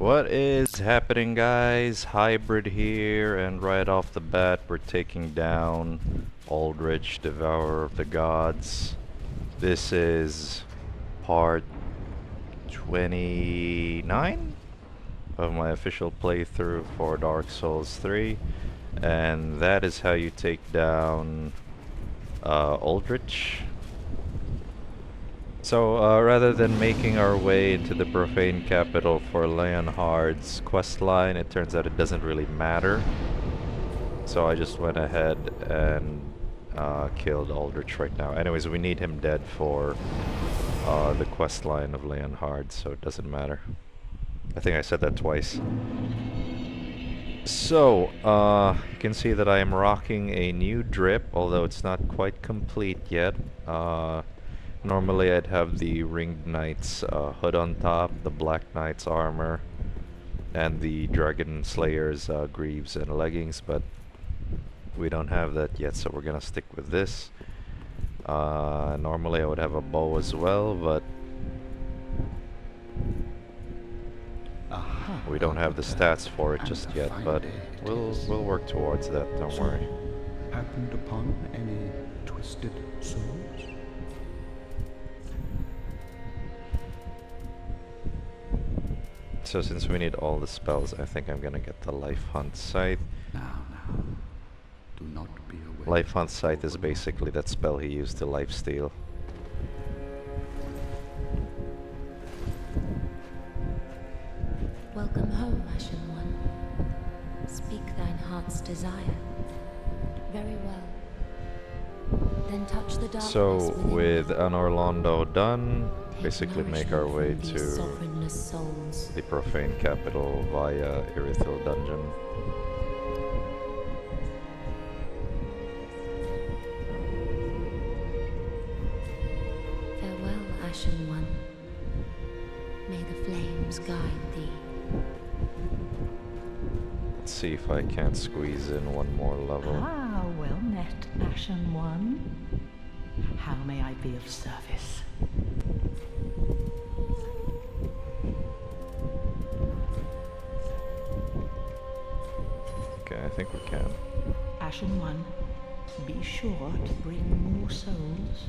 What is happening, guys? Hybrid here, and right off the bat we're taking down Aldrich, Devourer of the Gods. This is part 29 of my official playthrough for Dark Souls 3, and that is how you take down Aldrich. So, rather than making our way into the profane capital for Leonhard's questline, it turns out it doesn't really matter. So I just went ahead and killed Aldrich right now. Anyways, we need him dead for the questline of Leonhard, so it doesn't matter. I think I said that twice. So, you can see that I am rocking a new drip, although it's not quite complete yet. Normally I'd have the Ringed Knight's hood on top, the Black Knight's armor, and the Dragon Slayer's greaves and leggings, but we don't have that yet, so we're gonna stick with this. Normally I would have a bow as well, but we don't have the stats for it just yet, but we'll work towards that, don't worry. Happened upon any twisted souls? So since we need all the spells, I think I'm gonna get the Life Hunt Scythe. Now, do not be aware. Life Hunt Scythe is basically that spell he used to lifesteal. Welcome home, Ashen One. Speak thine heart's desire. Very well. Then touch the darkness So within with thee. an Orlando done, Take basically make our way nourishment from these to sovereignless souls. the profane capital via Irithil dungeon. Farewell, Ashen One. May the flames guide thee. Let's see if I can't squeeze in one more level. Ah, well met, Ashen One. How may I be of service? Okay, I think we can. Ashen One, be sure to bring more souls.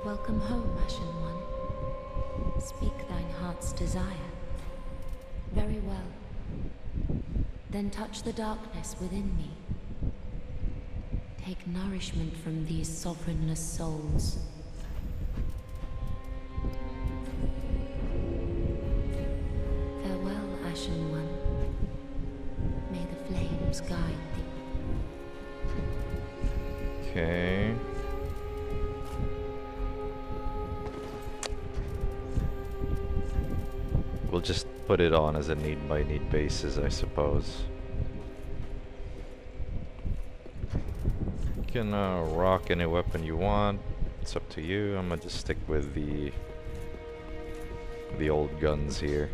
Welcome home, Ashen One. Speak thine heart's desire. Very well. Then touch the darkness within me. Take nourishment from these sovereignless souls. Farewell, Ashen One. May the flames guide thee. Okay. We'll just put it on as a need-by-need basis, I suppose. You can rock any weapon you want. It's up to you. I'm gonna just stick with the old guns here.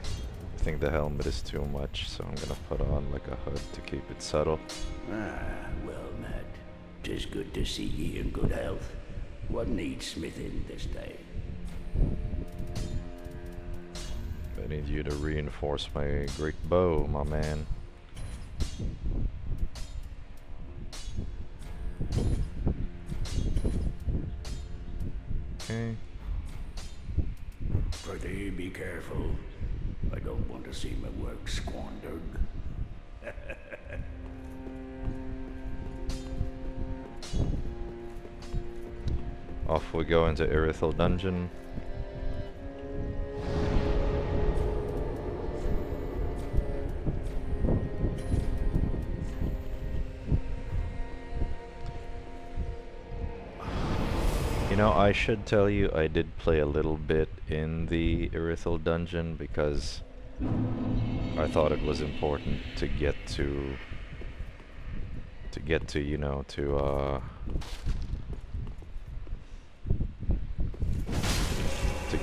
I think the helmet is too much, so I'm gonna put on like a hood to keep it subtle. Well met. 'Tis good to see ye in good health. What needs smithing this day? I need you to reinforce my great bow, my man. Okay. Prithee, be careful. I don't want to see my work squandered. Off we go into Irithil dungeon. You know, I should tell you, I did play a little bit in the Irithil dungeon because I thought it was important to get to, you know, to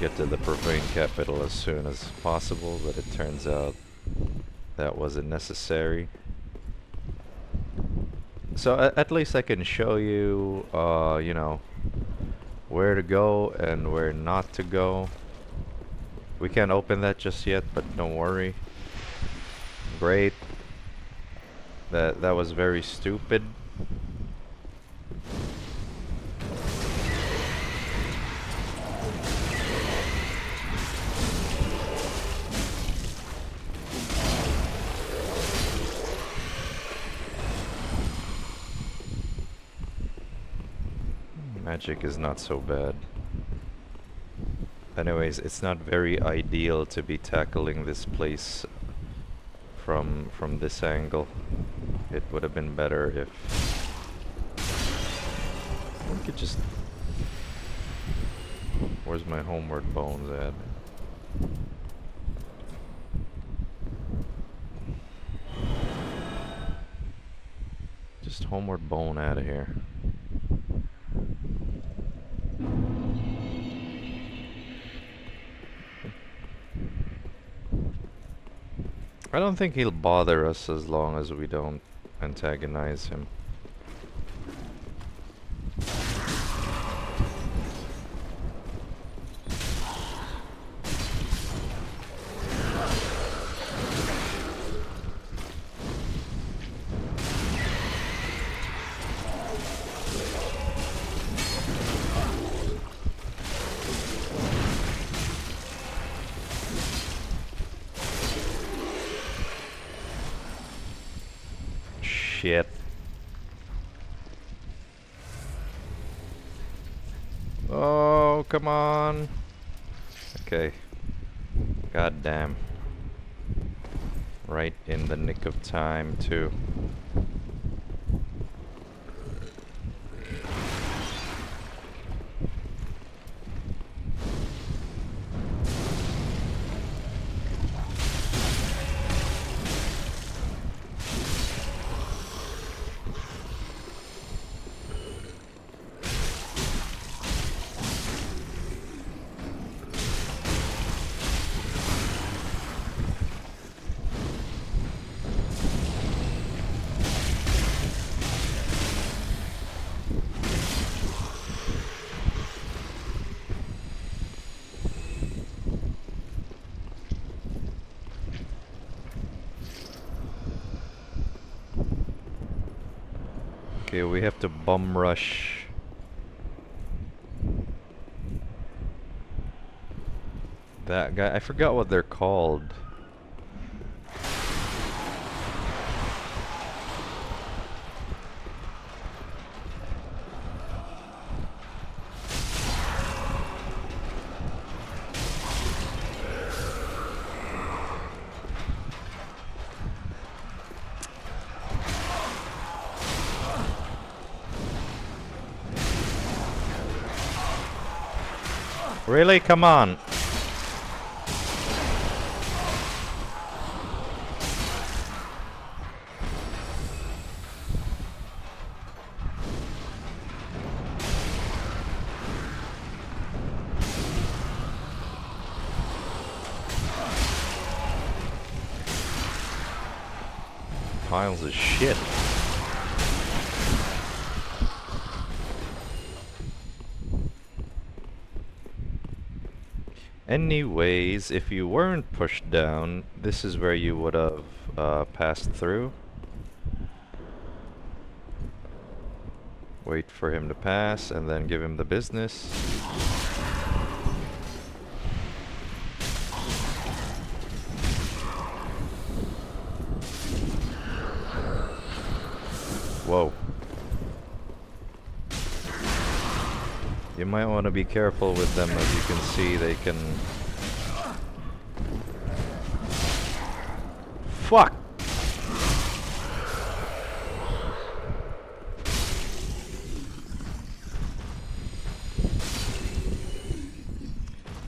get to the profane capital as soon as possible, but it turns out that wasn't necessary. So at least I can show you, you know, where to go and where not to go. We can't open that just yet, but don't worry. Great. That was very stupid. Magic is not so bad. Anyways, it's not very ideal to be tackling this place from this angle. It would have been better if we could just... Where's my homeward bones at? Just homeward bone out of here. I don't think he'll bother us as long as we don't antagonize him. Shit. Oh, come on. Okay. God damn. Right in the nick of time, too. Okay, we have to bum rush. That guy, I forgot what they're called. Really? Come on. Piles of shit. Anyways, if you weren't pushed down, this is where you would have passed through. Wait for him to pass and then give him the business. Whoa. You might want to be careful with them. As you can see, they can... Fuck!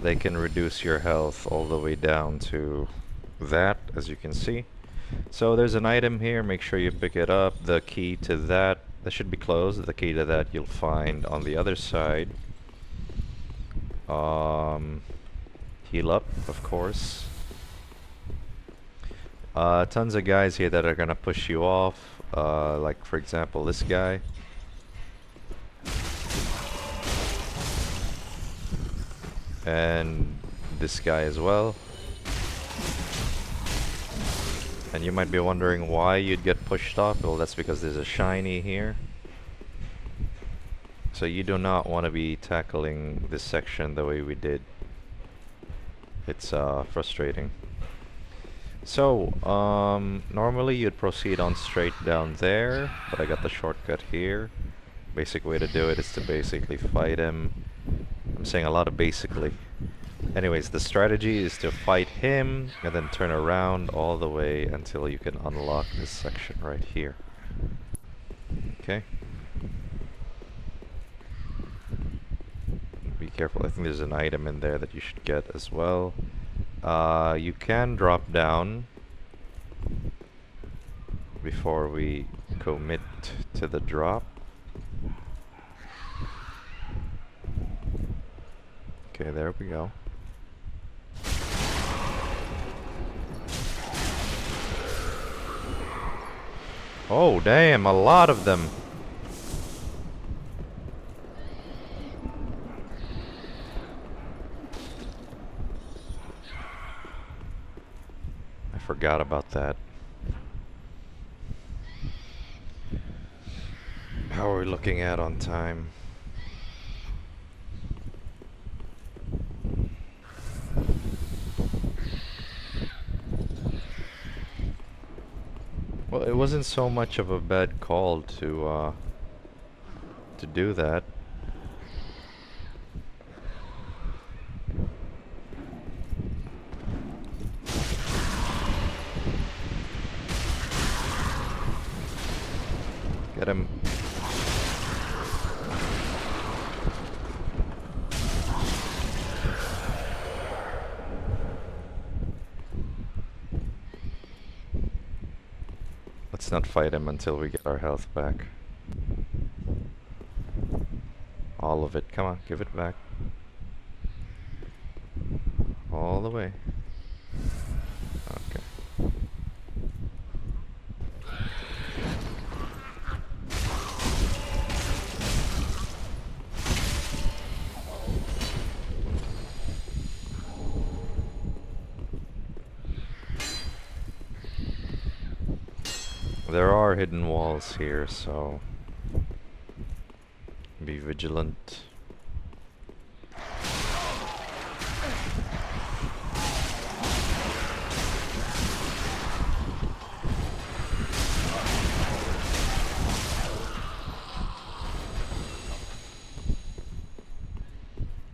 They can reduce your health all the way down to that, as you can see. So there's an item here, make sure you pick it up. The key to that should be closed. The key to that you'll find on the other side. Heal up, of course. Tons of guys here that are gonna push you off. Like for example, this guy. And this guy as well. And you might be wondering why you'd get pushed off. Well, that's because there's a shiny here. So you do not want to be tackling this section the way we did. It's frustrating. So, normally you'd proceed on straight down there, but I got the shortcut here. Basic way to do it is to basically fight him. I'm saying a lot of basically. Anyways, the strategy is to fight him and then turn around all the way until you can unlock this section right here. Okay. Be careful, I think there's an item in there that you should get as well. You can drop down before we commit to the drop. Okay, there we go. Oh, damn, a lot of them. I forgot about that. How are we looking at on time? Well, it wasn't so much of a bad call to do that. Get him. Let's not fight him until we get our health back. All of it. Come on, give it back. All the way. Okay. There are hidden walls here, so be vigilant.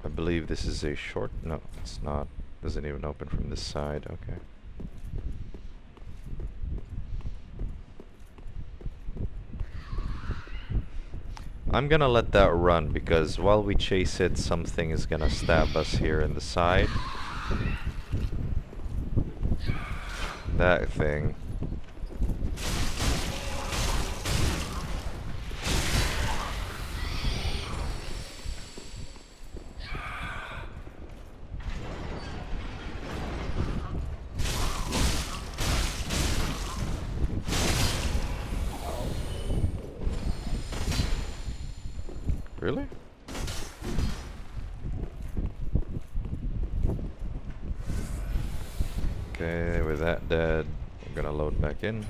I believe this is a short... No, it's not. Doesn't even open from this side. Okay. I'm gonna let that run because while we chase it, something is gonna stab us here in the side. That thing. Really? Okay, with that dead, we're gonna load back in.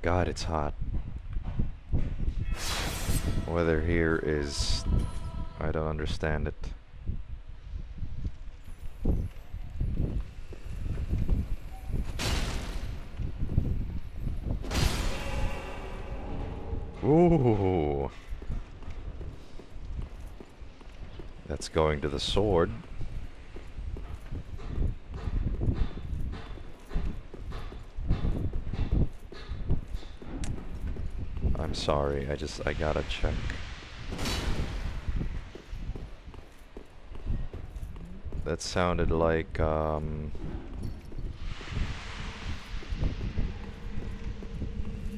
God, it's hot. Weather here is... I don't understand it. Ooh. That's going to the sword. I'm sorry, I gotta check. That sounded like,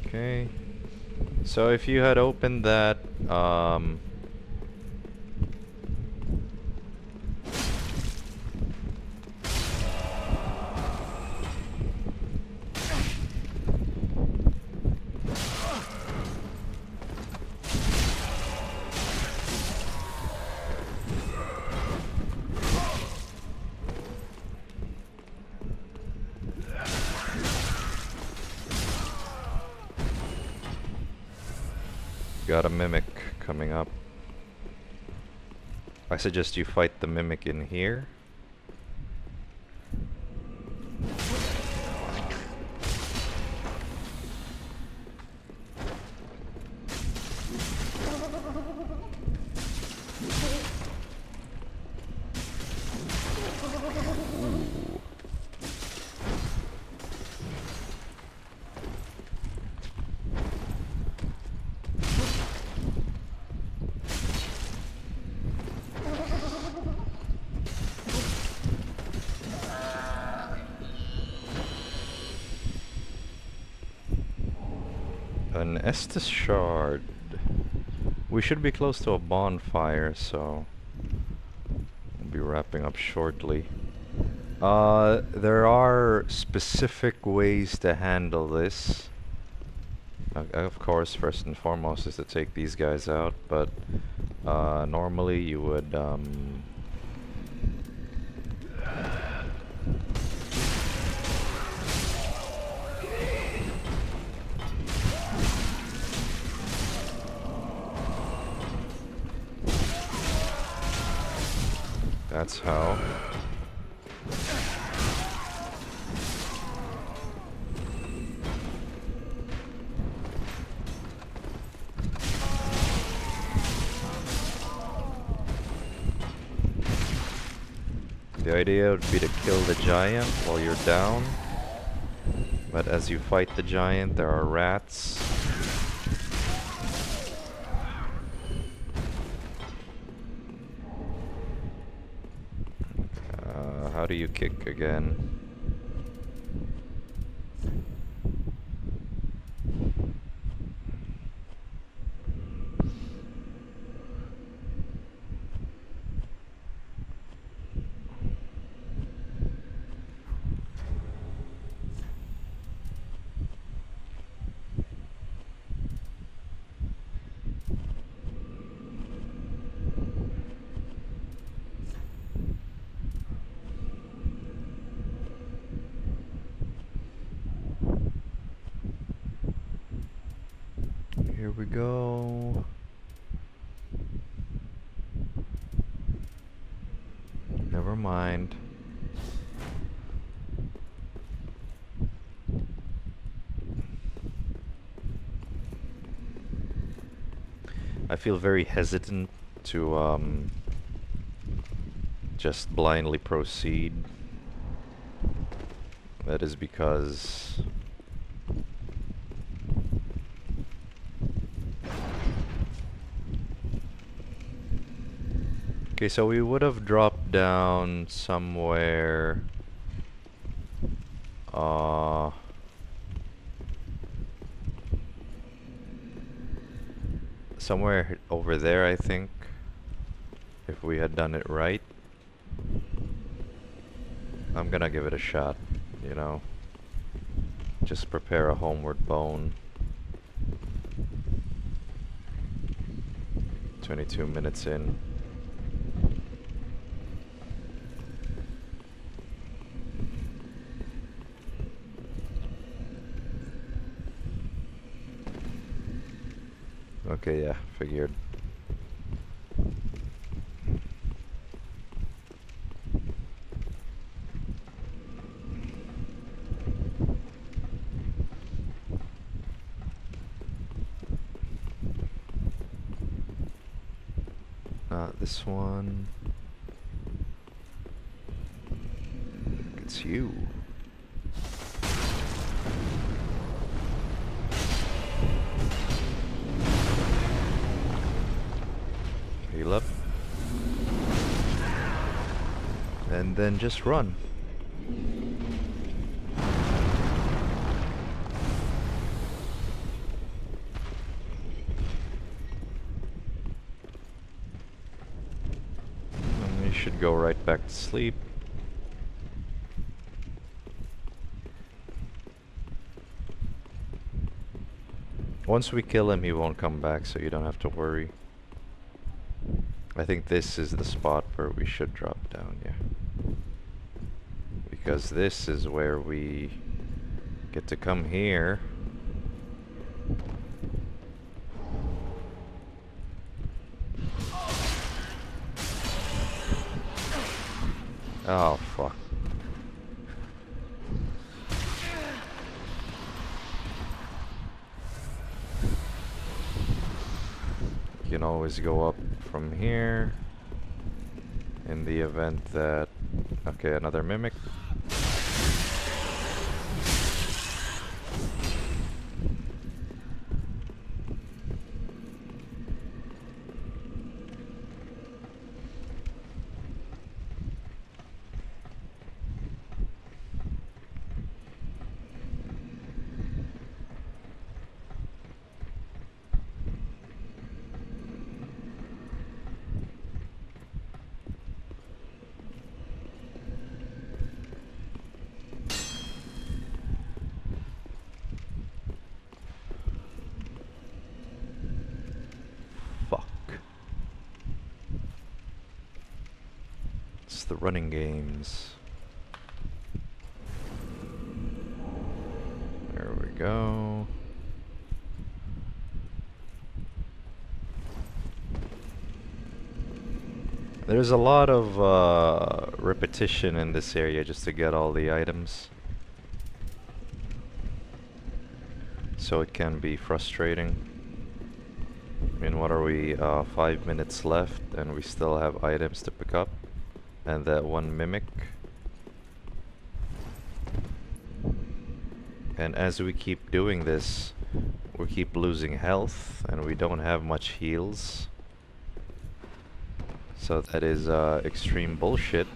okay. So if you had opened that, Got a mimic coming up. I suggest you fight the mimic in here. An Estus shard. We should be close to a bonfire, so we'll be wrapping up shortly. There are specific ways to handle this. Of course, first and foremost is to take these guys out, but normally you would that's how. The idea would be to kill the giant while you're down, but as you fight the giant there are rats. How do you kick again? Here we go. Never mind. I feel very hesitant to just blindly proceed. That is because okay, so we would have dropped down somewhere somewhere over there, I think, if we had done it right. I'm gonna give it a shot, you know. Just prepare a homeward bone. 22 minutes in. Okay, yeah, figured. Not this one. It's you. Heal up. And then just run. And you should go right back to sleep. Once we kill him, he won't come back, so you don't have to worry. I think this is the spot where we should drop down, yeah. Because this is where we get to come here. Oh, fuck. You can always go up from here in the event that... Okay, another mimic. The running games. There we go. There's a lot of repetition in this area just to get all the items. So it can be frustrating. I mean, what are we, 5 minutes left and we still have items to pick up? And that one mimic. And as we keep doing this, we keep losing health and we don't have much heals. So that is extreme bullshit,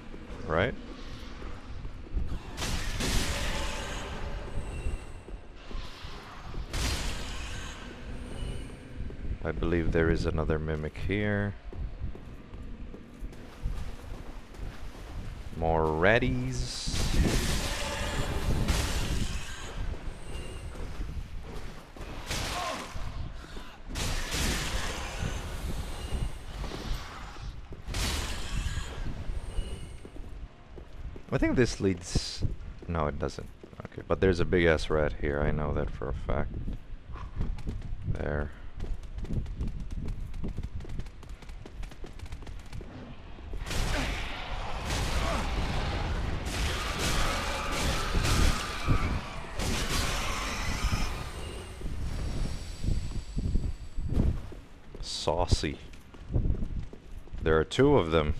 right? I believe there is another mimic here. More raddies. I think this leads... No, it doesn't. Okay, but there's a big ass rat here. I know that for a fact. There. Saucy. There are two of them.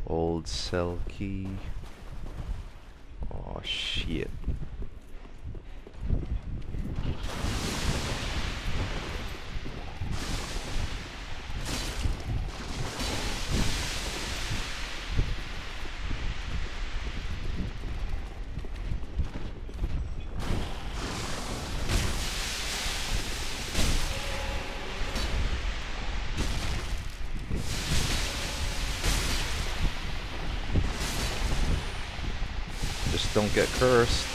Old cell key. Oh shit. Just don't get cursed.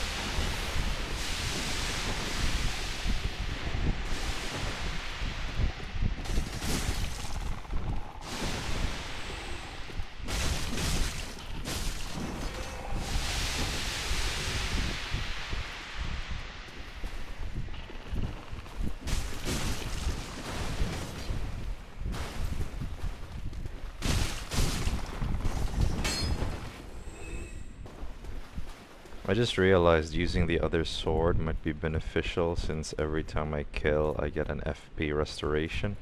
I just realized using the other sword might be beneficial since every time I kill I get an FP restoration.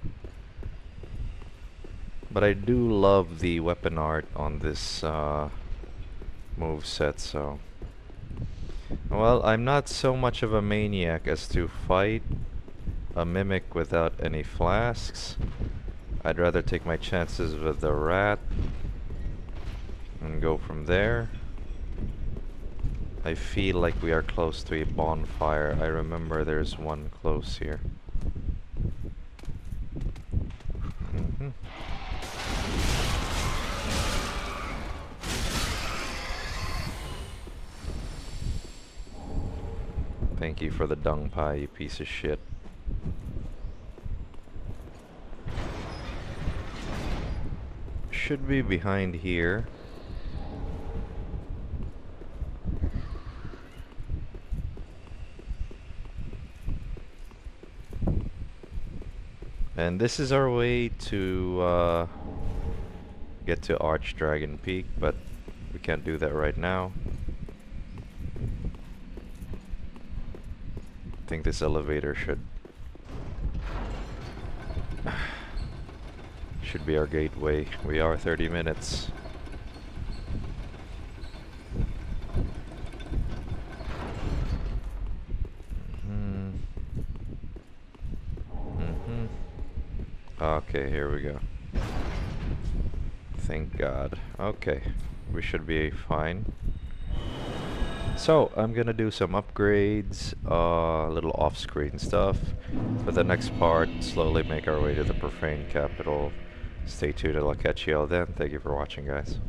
But I do love the weapon art on this move set, so... Well, I'm not so much of a maniac as to fight a mimic without any flasks. I'd rather take my chances with the rat and go from there. I feel like we are close to a bonfire. I remember there's one close here. Thank you for the dung pie, you piece of shit. Should be behind here. And this is our way to get to Archdragon Peak, but we can't do that right now. I think this elevator should be our gateway. We are 30 minutes. Okay, here we go. Thank God. Okay, we should be fine. So, I'm gonna do some upgrades, little off-screen stuff. For the next part, slowly make our way to the profane capital. Stay tuned and I'll catch you all then. Thank you for watching, guys.